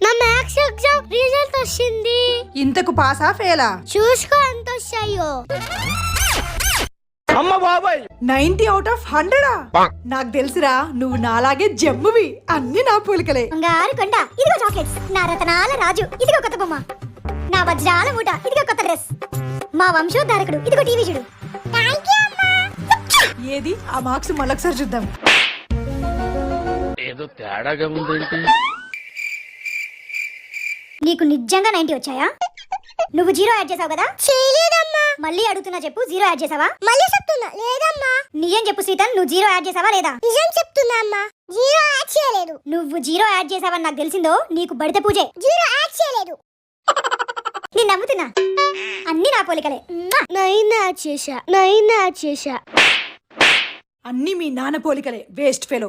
నా maths exam result వచ్చింది. ఇంతకు పాసా ఫెయిలా? చూసుకో ఎంత వచ్చాయో. అమ్మ బాబాయ్ 90 out of 100. నాకు తెలుసురా, నువ్వు నాలాగే జమ్మువి. అన్ని నా పోలికలే. బంగారు కొండ ఇదిగో చాక్లెట్స్, నా రతనాల రాజు ఇదిగో కొత్త బొమ్మ, నా వజ్రాల మూట ఇదిగో కొత్త డ్రెస్, మా వంశోద్ధారకుడు ఇదిగో టీవీ చూడు. ఏది ఆ మార్క్స్ మళ్ళొకసారి చూద్దాం. ఏదో తేడాగా ఉందేంటి? నీకు నిజంగా 90 వచ్చాయా? నువ్వు 0 యాడ్ చేసావు కదా? చేయలేదమ్మా. మళ్ళీ అడుగుతున్నా, చెప్పు 0 యాడ్ చేసావా? మళ్ళీ చెప్తున్నా, లేదమ్మా. నిజం చెప్పు సీతన్, నువ్వు 0 యాడ్ చేసావా లేదా? నిజం చెప్తున్నా అమ్మా, 0 యాడ్ చేయలేదు. నువ్వు 0 యాడ్ చేసావని నాకు తెలిసిందో నీకు బడిత పూజే. 0 యాడ్ చేయలేదు. నేను నమ్ముతున్నా, అన్ని నా పోలికలే. 9 యాడ్ చేశా, 9 యాడ్ చేశా. అన్ని మీ నాన్న పోలికలే. Waste fellow.